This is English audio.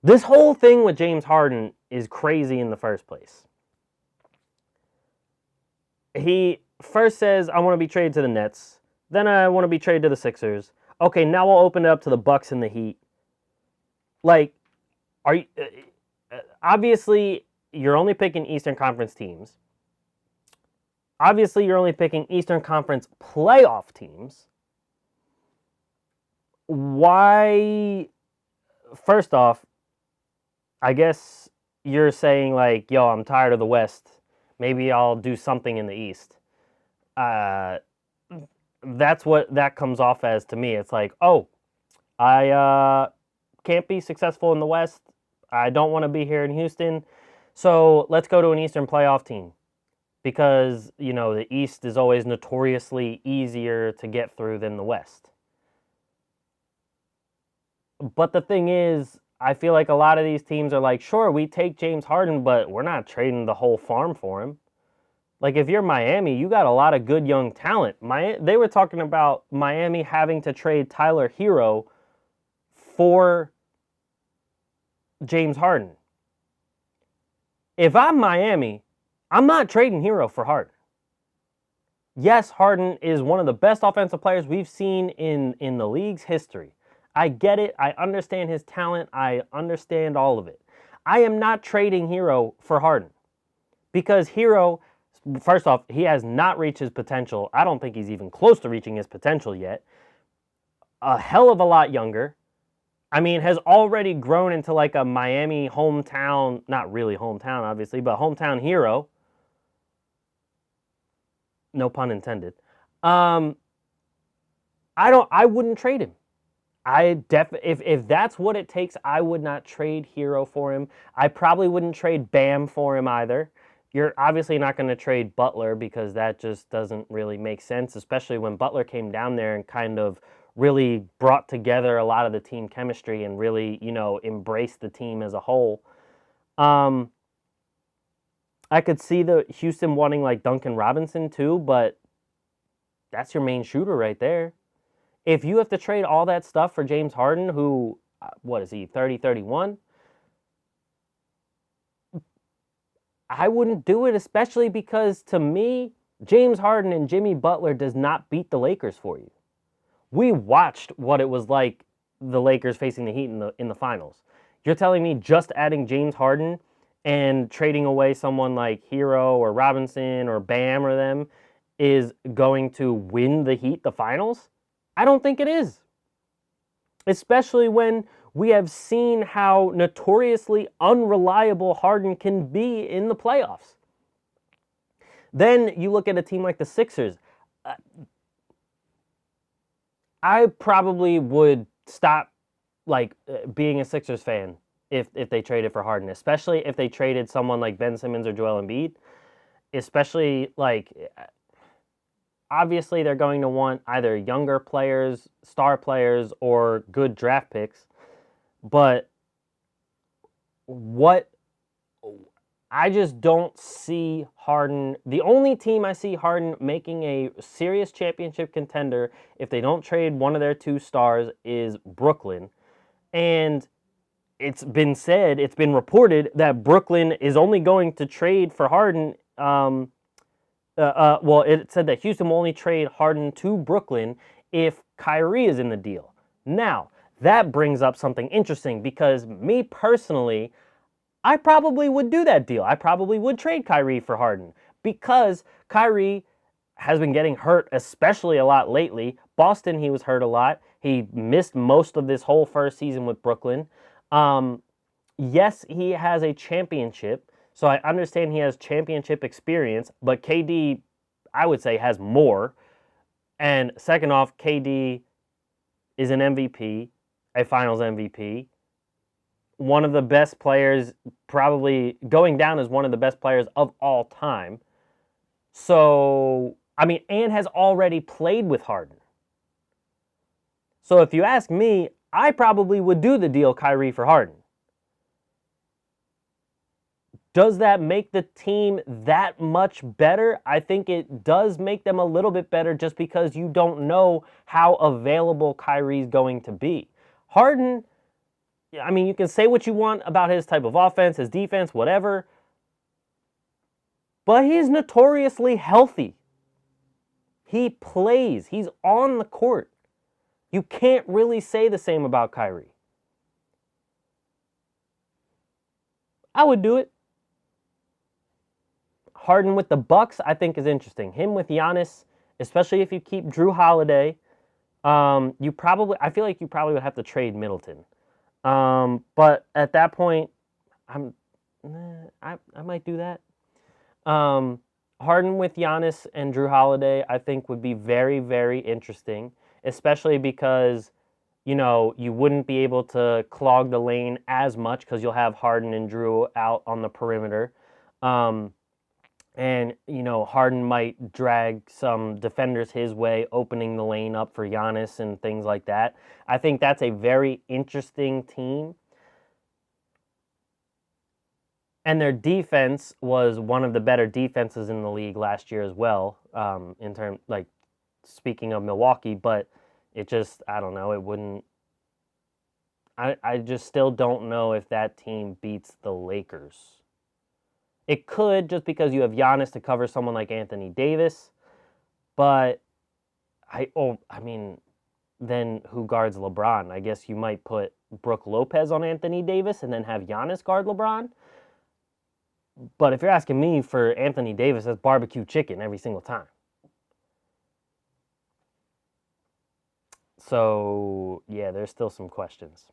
This whole thing with James Harden is crazy in the first place. He first says, I want to be traded to the Nets. Then I want to be traded to the Sixers. Okay, now we'll open it up to the Bucks and the Heat. Like, are you obviously you're only picking Eastern Conference teams. Obviously, you're only picking Eastern Conference playoff teams. Why? First off, I guess you're saying like, yo, I'm tired of the West. Maybe I'll do something in the East. That's what that comes off as to me. It's like, oh, I can't be successful in the West. I don't want to be here in Houston. So let's go to an Eastern playoff team because, you know, the East is always notoriously easier to get through than the West. But the thing is, I feel like a lot of these teams are like, sure, we take James Harden, but we're not trading the whole farm for him. Like, if you're Miami, you got a lot of good young talent. They were talking about Miami having to trade Tyler Hero for James Harden. If I'm Miami, I'm not trading Hero for Harden. Yes, Harden is one of the best offensive players we've seen in the league's history. I get it. I understand his talent. I understand all of it. I am not trading Hero for Harden because Hero, first off, he has not reached his potential. I don't think he's even close to reaching his potential yet. A hell of a lot younger. I mean, has already grown into like a Miami hometown, not really hometown, obviously, but hometown hero. No pun intended. I wouldn't trade him. If that's what it takes, I would not trade Hero for him. I probably wouldn't trade Bam for him either. You're obviously not going to trade Butler because that just doesn't really make sense, especially when Butler came down there and kind of really brought together a lot of the team chemistry and really, you know, embraced the team as a whole. I could see the Houston wanting like Duncan Robinson too, but that's your main shooter right there. If you have to trade all that stuff for James Harden, who, what is he, 30, 31? I wouldn't do it, especially because to me, James Harden and Jimmy Butler does not beat the Lakers for you. We watched what it was like the Lakers facing the Heat in the finals. You're telling me just adding James Harden and trading away someone like Hero or Robinson or Bam or them is going to win the Heat the finals? I don't think it is. Especially when we have seen how notoriously unreliable Harden can be in the playoffs. Then you look at a team like the Sixers. I probably would stop being a Sixers fan if they traded for Harden, especially if they traded someone like Ben Simmons or Joel Embiid. Especially obviously they're going to want either younger players, star players, or good draft picks. But I just don't see Harden. The only team I see Harden making a serious championship contender if they don't trade one of their two stars is Brooklyn. And it's been reported that Brooklyn is only going to trade for Harden. It said that Houston will only trade Harden to Brooklyn if Kyrie is in the deal. Now, that brings up something interesting because me personally, I probably would do that deal. I probably would trade Kyrie for Harden because Kyrie has been getting hurt, especially a lot lately. Boston, he was hurt a lot. He missed most of this whole first season with Brooklyn. Yes, he has a championship, so I understand he has championship experience, but KD, I would say, has more. And second off, KD is an MVP, a finals MVP. One of the best players, probably going down as one of the best players of all time. So, and has already played with Harden. So if you ask me, I probably would do the deal Kyrie for Harden. Does that make the team that much better? I think it does make them a little bit better just because you don't know how available Kyrie's going to be. Harden, Yeah, I mean, you can say what you want about his type of offense, his defense, whatever, but he's notoriously healthy. He plays, he's on the court. You can't really say the same about Kyrie. I would do it. Harden with the Bucks, I think, is interesting. Him with Giannis, especially if you keep Drew Holiday, I feel like you probably would have to trade Middleton. But at that point, I'm, I might do that. Um, Harden with Giannis and Drew Holiday, I think, would be very, very interesting, especially because you wouldn't be able to clog the lane as much because you'll have Harden and Drew out on the perimeter. Um, and Harden might drag some defenders his way, opening the lane up for Giannis and things like that. I think that's a very interesting team. And their defense was one of the better defenses in the league last year as well. In terms, like, speaking of Milwaukee, but it just, I don't know, it wouldn't. I just still don't know if that team beats the Lakers. It could, just because you have Giannis to cover someone like Anthony Davis, but I mean, then who guards LeBron? I guess you might put Brook Lopez on Anthony Davis and then have Giannis guard LeBron. But if you're asking me, for Anthony Davis, that's barbecue chicken every single time. So yeah, there's still some questions.